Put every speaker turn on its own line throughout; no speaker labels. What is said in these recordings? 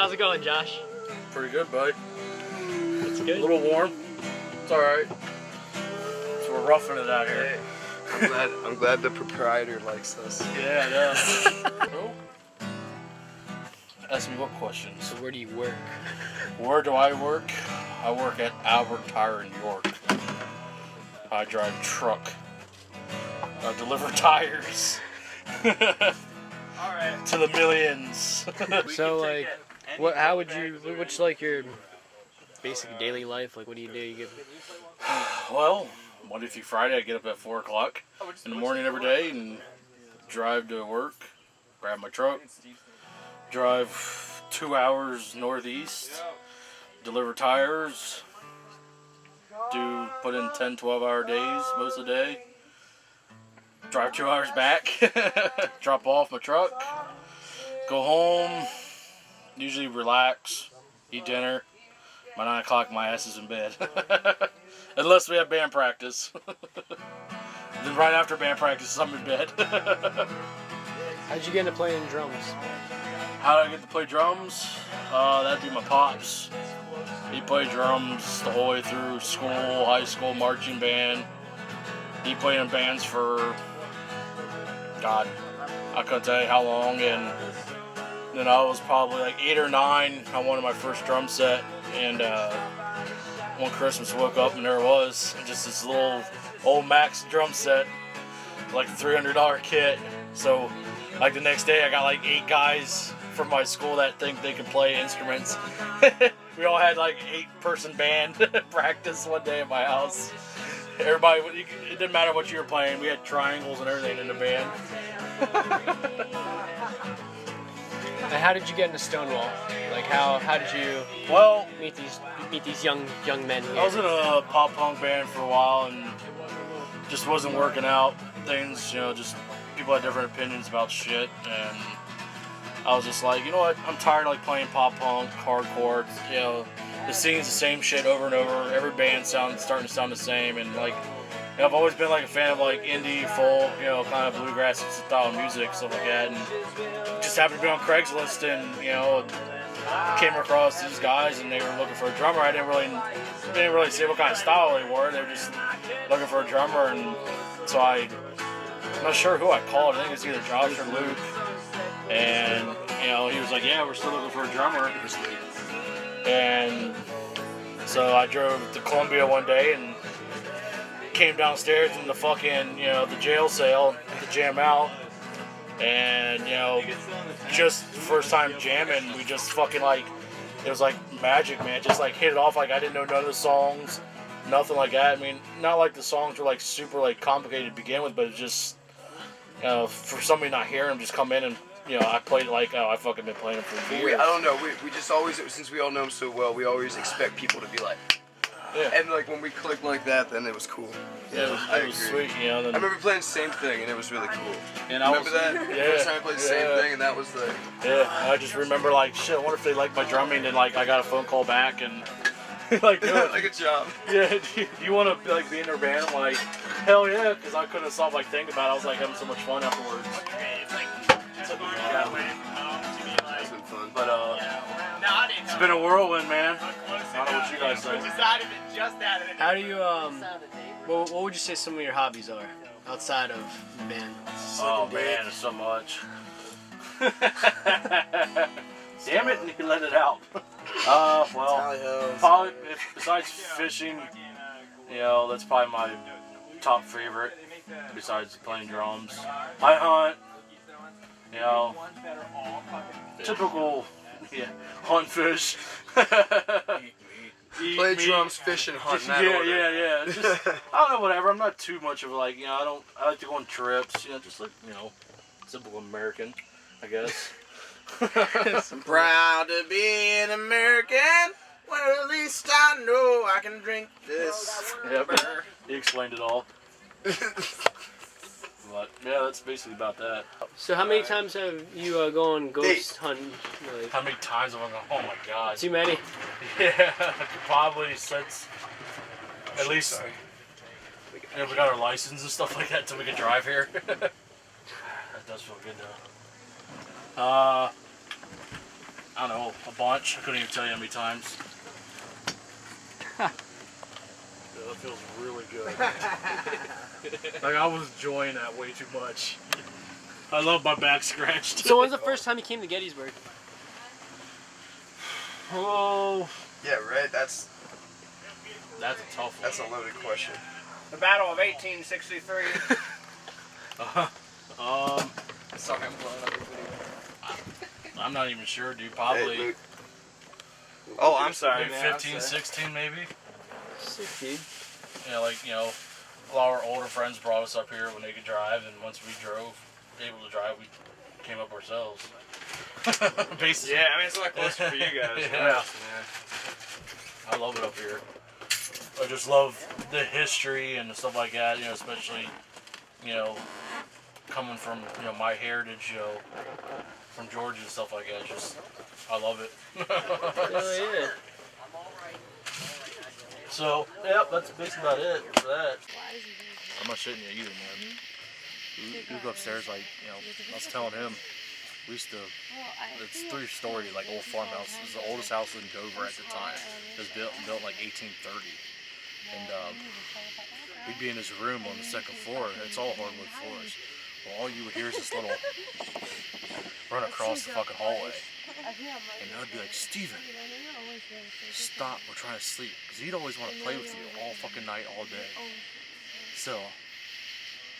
how's it going, Josh?
Pretty good, buddy.
That's good.
A little warm. It's alright. So we're roughing it out here.
I'm glad the proprietor likes us.
Yeah, I know. Ask me what questions.
So where do you work?
Where do I work? I work at Albert Tire in York. I drive truck. I deliver tires.
Alright.
To the millions.
So like, how would you? What's like your basic daily life? Like, what do you do? You get.
Well, Monday through Friday, I get up at 4 o'clock in the morning every day and drive to work, grab my truck, drive 2 hours northeast, deliver tires, put in 10, 12-hour days most of the day, drive 2 hours back, drop off my truck, go home, usually relax, eat dinner. By 9 o'clock, my ass is in bed. Unless we have band practice. Then right after band practice, I'm in bed.
How'd you get into playing drums?
How did I get to play drums? That'd be my pops. He played drums the whole way through school, high school, marching band. He played in bands for, God, I couldn't tell you how long. And then I was probably like 8 or 9. I wanted my first drum set. And one Christmas, I woke up and there it was, just this little old Max drum set, like a $300 kit. So, like the next day, I got like 8 guys from my school that think they can play instruments. We all had like 8-person band practice one day at my house. Everybody, it didn't matter what you were playing. We had triangles and everything in the band.
And how did you get into Stonewall? Like how did you meet these young men here?
I was in a pop punk band for a while and just wasn't working out. Things, just people had different opinions about shit, and I was just like, you know what? I'm tired of like playing pop punk, hardcore. The scene's the same shit over and over. Every band starting to sound the same, and like. I've always been like a fan of like indie, folk, kind of bluegrass style music, stuff like that, and just happened to be on Craigslist and came across these guys and they were looking for a drummer. I didn't really say what kind of style they were. They were just looking for a drummer, and so I'm not sure who I called. I think it was either Josh or Luke, and he was like, "Yeah, we're still looking for a drummer," and so I drove to Columbia one day and came downstairs in the fucking, the jail cell to jam out, and, just first time jamming, we just fucking it was like magic, man, just like hit it off like I didn't know none of the songs, nothing like that. I mean, not like the songs were like super like complicated to begin with, but it's just, for somebody not hearing them, just come in and, I played like, I fucking been playing them for years.
I don't know, we just always, since we all know them so well, we always expect people to be like, yeah. And like when we clicked like that, then it was cool.
Yeah, it was sweet.
I remember playing the same thing, and it was really cool.
And
remember that? Yeah. First time I played the same thing, and that was the.
Yeah, I just remember like, shit. I wonder if they like my drumming, and like I got a phone call back, and like,
like a job.
Yeah, do you want to like be in their band? I'm like, hell yeah, because I couldn't stop like thinking about it. I was like having so much fun afterwards. It's been fun, but it's been a whirlwind, man. I don't know what you guys say.
How do you what would you say some of your hobbies are outside of the band?
Oh man, there's so much. Damn it, and you let it out. Well, probably besides fishing, that's probably my top favorite. Besides playing drums, I hunt. Typical, hunt, fish.
Play drums, fish, and hunt.
Yeah. Just, I don't know, whatever. I'm not too much of like, I like to go on trips. Just like, simple American, I guess.
I'm proud to be an American. Well, at least I know I can drink this.
Yep. He explained it all. But yeah, that's basically about that.
So how many times have you gone ghost hunting? Like,
how many times have I gone? Oh my god.
Too many?
Yeah, probably since at least we got our license and stuff like that until we can drive here. That does feel good though. I don't know, a bunch. I couldn't even tell you how many times. Yeah, that feels really good. Like I was enjoying that way too much. I love my back scratched.
So when's the first time you came to Gettysburg?
Oh,
Yeah, right. That's
a tough one.
that's a loaded question.
The Battle of 1863.
Sorry, I'm blowing up your video.
I'm not even sure, dude. Probably
Hey, Luke. Oh, I'm sorry,
maybe
man.
15, 16 maybe.
16.
Yeah, like, you know, a lot of our older friends brought us up here when they could drive, and once we able to drive, we came up ourselves. Basically.
Yeah, I mean, it's a lot closer for you guys.
Yeah. I love it up here. I just love the history and stuff like that, you know, especially, you know, coming from, you know, my heritage, you know, from Georgia and stuff like that. Just, I love it.
Oh, yeah.
So, yep, that's basically about it for that. I'm not shitting you either, man. We go upstairs, like, you know, I was telling him, we used to, it's 3-story, like, old farmhouse. It was the oldest house in Dover at the time. It was built like 1830. And we'd be in his room on the second floor, and it's all hardwood floors. Well, all you would hear is this little run across the fucking hallway. And I would be like, Steven, stop, we're trying to sleep. Because he'd always want to play with you all fucking night, all day. So,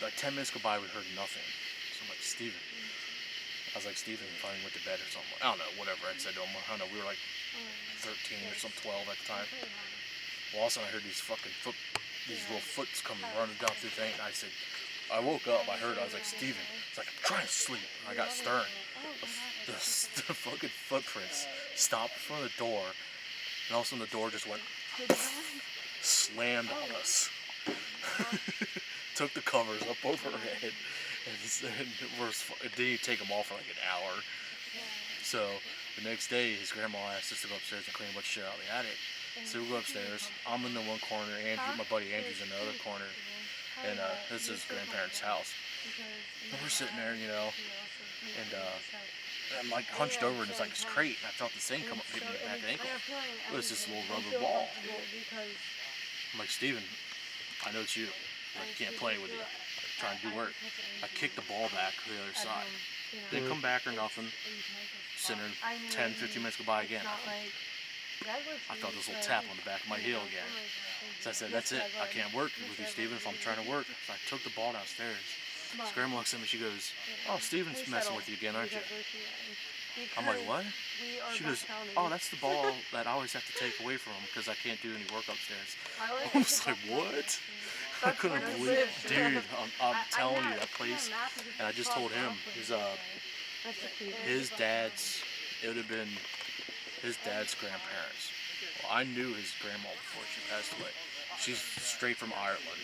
like 10 minutes go by, we heard nothing. So I'm like, Steven. I was like, Steven finally went to bed or something. I don't know, whatever I said to him. I don't know, we were like 13 or some 12 at the time. Well, all of a sudden I heard these little foots coming running down through the thing. And I said, I woke up, I heard it. I was like, Steven. It's like, I'm trying to sleep. And I got stern. The fucking footprints stopped in front of the door. And all of a sudden the door just went, slammed on us. Took the covers up over her head. And didn't even take them off for like an hour. So the next day, his grandma asked us to go upstairs and clean a bunch of shit out of the attic. So we go upstairs. I'm in the one corner. Andrew, my buddy Andrew's in the other corner. And this is his grandparents' house. And we're sitting there, you know, and I'm like hunched over and it's like this crate. And I felt this thing come up, hit me in the back of the ankle. It was this little rubber ball. I'm like, Steven, I know it's you. I can't play with you. I'm trying to do work. I kicked the ball back to the other side. Didn't come back or nothing. Sitting there, 10, 15 minutes go by again. I felt this little tap on the back of my heel again. So I said, that's it. I can't work with you, Steven, if I'm trying to work. So I took the ball downstairs. His grandma looks at me, she goes, oh, Steven's messing with you again, aren't you? I'm like, what? She goes, oh, that's the ball that I always have to take away from him because I can't do any work upstairs. I was like, what? I couldn't believe it. Dude, I'm telling you, that place, and I just told him, his dad's, it would have been his dad's grandparents. Well, I knew his grandma before she passed away. She's straight from Ireland.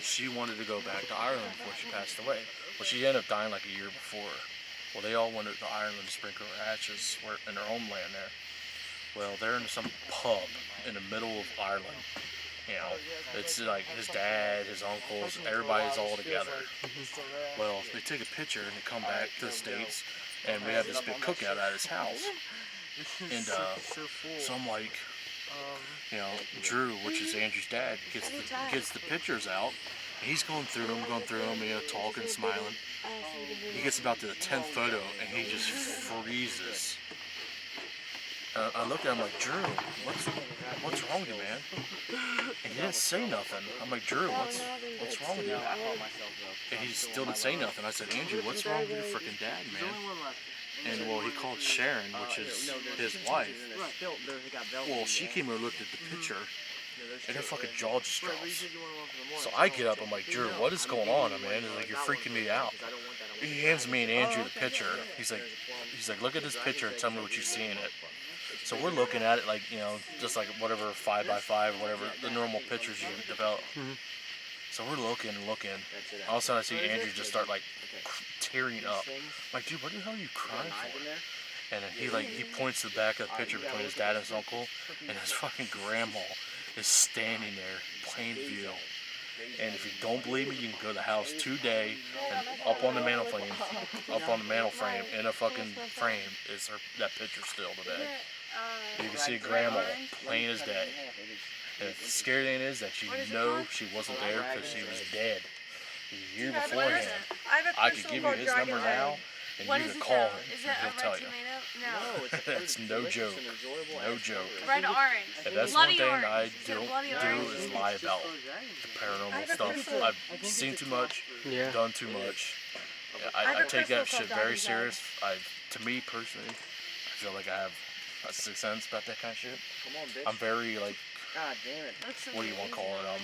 She wanted to go back to Ireland before she passed away. Well, she ended up dying like a year before. Well, they all went to Ireland to sprinkle her ashes in their homeland there. Well, they're in some pub in the middle of Ireland. You know, it's like his dad, his uncles, everybody's all together. Well, they take a picture and they come back to the States, and we have this big cookout at his house. And so I'm like, you know, Drew, which is Andrew's dad, gets the pictures out. He's going through them, you know, talking, smiling. He gets about to the 10th photo, and he just freezes. I look at him like, Drew, what's wrong with you, man? And he didn't say nothing. I'm like, Drew, what's wrong with you? And he still didn't say nothing. I said, Andrew, what's wrong with your freaking dad, man? And well, he called Sharon, which is his wife. Well, she came and looked at the picture, and her fucking jaw just drops. So I get up, I'm like, Drew, what is going on, man? He's like, you're freaking me out. He hands me and Andrew the picture. He's like, look at this picture and tell me what you see in it. So we're looking at it like, you know, just like whatever 5x5 or whatever, the normal pictures you develop. So we're looking and looking. All of a sudden I see Andrew just start like tearing up. I'm like, dude, what the hell are you crying for? And then he points to the back of the picture between his dad and his uncle, and his fucking grandma is standing there, plain view. And if you don't believe me, you can go to the house today and up on the mantle frame in a fucking frame is that picture still today. You can see Grandma plain as day. And the scary thing is that you know she wasn't there because she was dead a year beforehand. I could give you his number now, and you could call him, and he'll tell you.
No.
That's no joke. No joke.
Red orange.
And that's one thing I don't do is lie about the paranormal stuff. I've seen too much, done too much. I take that shit very serious. To me personally, I feel like I have a sixth sense about that kind of shit. I'm very like,
God damn it.
what do you want to call it?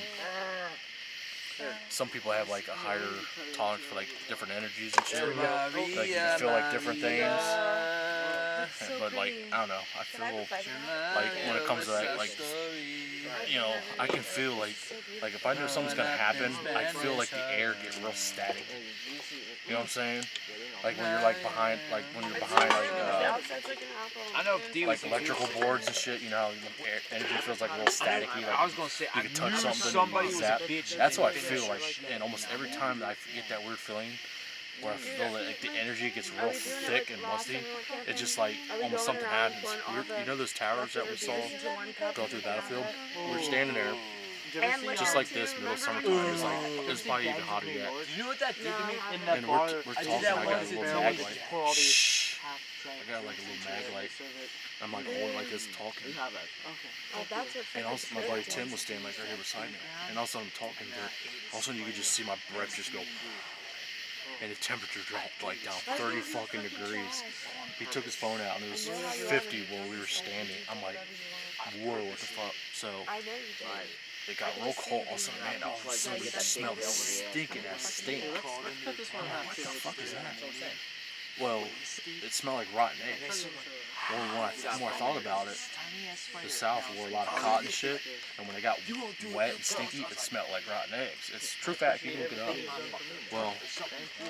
Some people have like a higher tolerance for like different energies and shit. Like you can feel like different things. But like, I don't know, I feel like when it comes to that, like, you know, I can feel like if I know something's gonna happen, I feel like the air get real static. You know what I'm saying? Like when you're like behind like
I know
like electrical boards and shit, you know, how energy feels like a little staticky. Like
I was gonna say,
you can touch something,
somebody
and
was
zap.
a bitch.
That's what I feel like, and almost every time that I get that weird feeling, where I feel like the energy gets real thick and musty, it's just like almost something happens. You know those towers that we saw going through the battlefield? We were standing there, just like this, middle of summertime. It was probably even hotter yet.
You know what that did to me in that
And
bar?
we're talking, I got a little mag light. Shh. I got like a little mag light. I'm like holding like this talking. And also my buddy Tim was standing like right here beside me. And also I'm talking there. All of a sudden you could just see my breath just go. And the temperature dropped like down 30 fucking degrees. He took his phone out and it was 50 while we were standing. I'm like, whoa, what the fuck? So it got real cold. All of a sudden, man, all of a sudden we just smelled this stinking ass stink. I'm like, what the fuck is that? Well, it smelled like rotten eggs. Well, the more I thought about it, the South wore a lot of cotton shit, and when it got wet and stinky, it smelled like rotten eggs. It's a true fact, you can look it up. Well,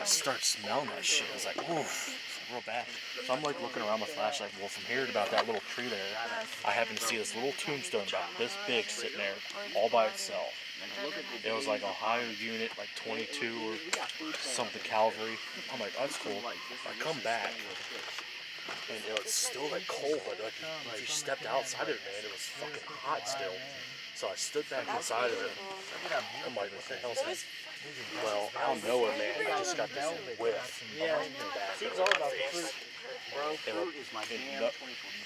I started smelling that shit. I was like, oof, real bad. So I'm like looking around my flashlight. Well, from here to about that little tree there, I happen to see this little tombstone about this big sitting there all by itself. It was like Ohio unit, like 22 or something cavalry. I'm like, oh, that's cool. I come back, and it's still like cold, but like if you stepped outside of it, man, it was fucking hot still. So I stood back inside of it. I'm like, what the hell is this? Well, out of nowhere, man, I just got this whiff. Yeah, it's all about the fruit. And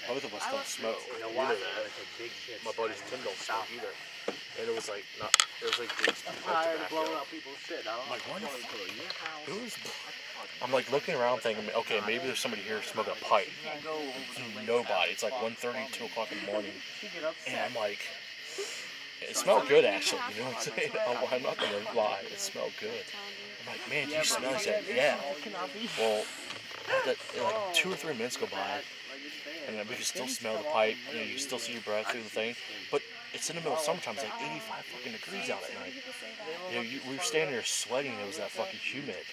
both of us don't smoke either. My buddies Tim don't smoke either. And it was like grease. I'm like, what? Who's? I'm like looking around thinking, okay, maybe there's somebody here smoking a pipe. Nobody. It's like 1:30, 2 o'clock in the morning. And I'm like, it smelled good actually, you know what I'm saying? I'm not gonna lie, it smelled good. I'm like, man, do you smell? He said, yeah. Well, like 2 or 3 minutes go by, and then we can still smell the pipe, you know, you can still see your breath through the thing, but it's in the middle of summertime, it's like 85 fucking degrees out at night. You know, we were standing there sweating, it was that fucking humid.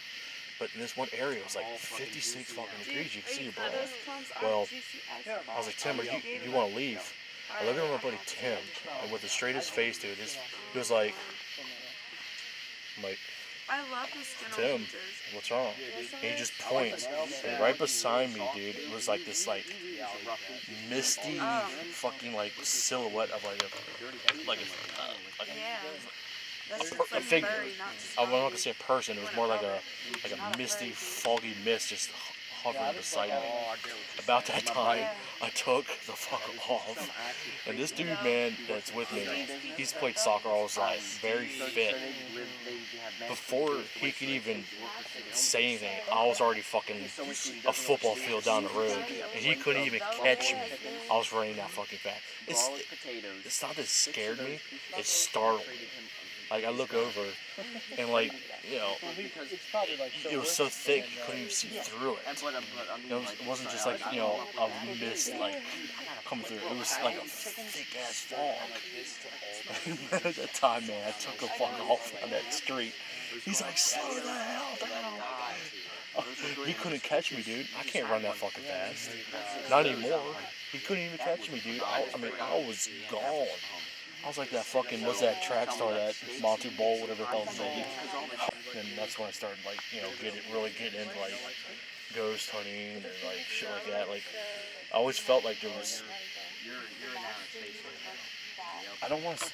But in this one area, it was like 56 fucking degrees, you can see your breath. Well, I was like, Tim, you want to leave? I looked at my buddy Tim, and with the straightest face, dude, he was like, I'm like,
I love the skin
Tim, what's wrong? And he just points, and right beside me, dude, it was like this like misty fucking like silhouette of a figure. I'm not gonna say a person. It was more like a misty, foggy mist just hovering beside me. About that time, I took the fuck off, and this dude, man, that's with me, he's played soccer all his life, very fit. Before he could even say anything, I was already fucking a football field down the road, and he couldn't even catch me. I was running that fucking fast. It's not that it scared me, it startled me. Like, I look over, and like, you know, it was so thick you couldn't even see through it. You know, it wasn't just like, you know, a mist like coming through. It was like a thick ass fog. At that time, man, I took a fuck off on that street. He's like, slow the hell down. He couldn't catch me, dude. I can't run that fucking fast. Not anymore. He couldn't even catch me, dude. I mean, I was gone. I was like that fucking, what's that track star, that Monty Ball, whatever the hell it's named. And that's when I started, like, you know, really getting into, like, ghost hunting and, like, shit like that. Like, I always felt like there was, I don't want to,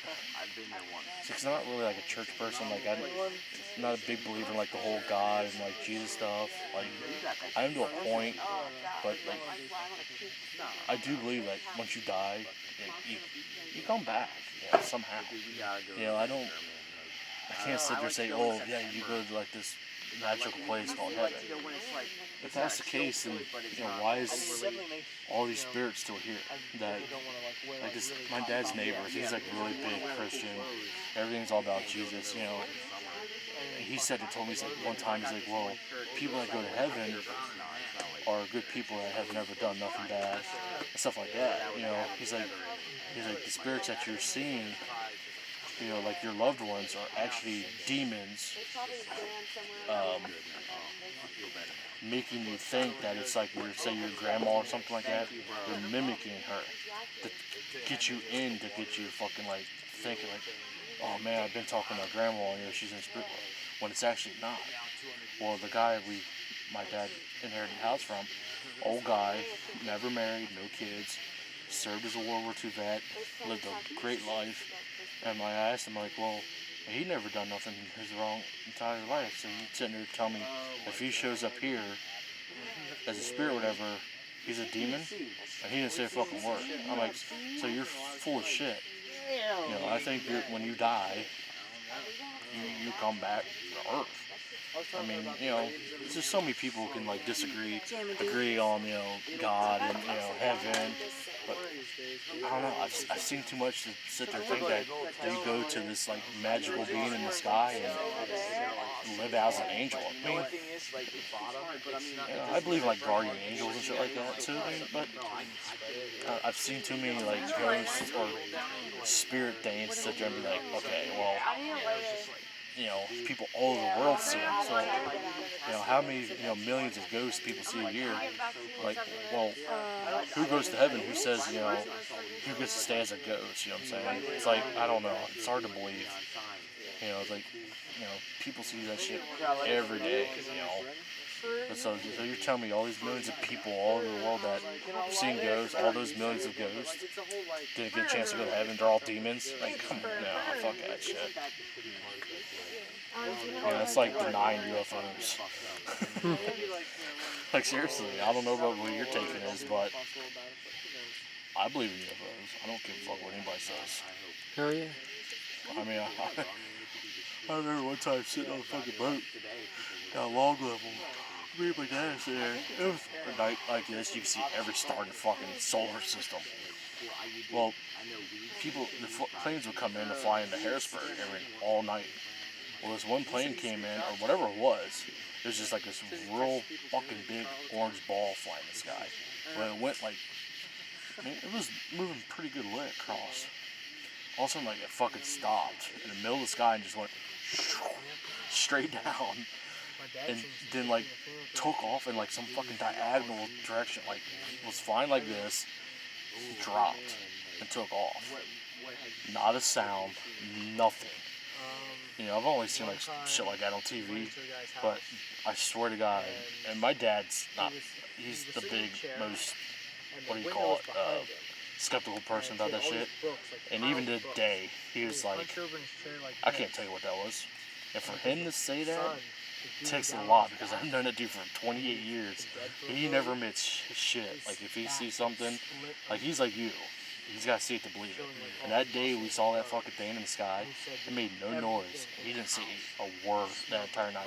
because I'm not really, like, a church person. Like, I'm not a big believer in, like, the whole God and, like, Jesus stuff. Like, I am to a point, but, like, I do believe that once you die, you come back, you know, somehow. You know, I can't sit there and say, oh, yeah, you go to, like, this magical place called heaven. If that's the case, then, you know, why is all these spirits still here? That, like, this, my dad's neighbor, he's, like, really big Christian. Everything's all about Jesus, you know. He said, he told me, he's like, one time, he's like, well, people that go to heaven are good people that have never done nothing bad, and stuff like that, you know. He's like, the spirits that you're seeing, you know, like your loved ones are actually demons, making you think that it's like, say your grandma or something like that, they're mimicking her to get you in, to get you fucking, like, thinking like, oh man, I've been talking to my grandma, you know, she's in the spirit world, when it's actually not. Well, the guy my dad inherited the house from, old guy, never married, no kids, served as a World War II vet, lived a great life. And I asked him, like, well, he never done nothing his wrong entire life. So he's sitting there telling me, if he shows up here as a spirit or whatever, he's a demon? And he didn't say a fucking word. I'm like, so you're full of shit. You know, I think when you die, you come back to Earth. I mean, you know, there's just so many people who can, like, agree on, you know, God and, you know, heaven. But I don't know, I've seen too much to sit there and think that you go to this, like, magical being in the sky and live as an angel. I mean, you know, I believe in, like, guardian angels and shit like that too, but I've seen too many, like, ghosts or spirit things sit there and be like, okay, well, you know, people all over the world see them. So, you know, how many, you know, millions of ghosts people see a year? Like, well, who goes to heaven? Who says, you know, who gets to stay as a ghost? You know what I'm saying? It's like, I don't know. It's hard to believe. You know, it's like, you know, people see that shit every day, you know. But so you're telling me all these millions of people all over the world that have seen ghosts, all those millions of ghosts, didn't get a chance to go to heaven, they're all demons? Like, come on, no, fuck that shit. Yeah, it's like denying UFOs. Like, seriously, I don't know about what your take is, but I believe in UFOs. I don't give a fuck what anybody says.
Oh yeah.
I mean, I remember one time sitting on a fucking boat down Long Level. Me and my dad sitting there. It was a night like this, you can see every star in the fucking solar system. Well, the planes would come in to fly into Harrisburg all night. Well, this one plane came in, or whatever it was just like this real fucking big orange ball flying in the sky. When it went, like, I mean, it was moving pretty good lit across. All of a sudden, like, it fucking stopped in the middle of the sky and just went straight down. And then, like, took off in, like, some fucking diagonal direction. Like, was flying like this, dropped, and took off. Not a sound, nothing. You know, I've only seen, like, shit like that on TV, but I swear to God, and my dad's not, he's the big, most, what do you call it, skeptical person about that shit. And even today, he was like, I can't tell you what that was. And for him to say that, it takes a lot, because I've known that dude for 28 years. He never admits shit. Like, if he sees something, like, he's like you. He's got to see it to believe it. And that day we saw that fucking thing in the sky, it made no noise. He didn't say a word that entire night.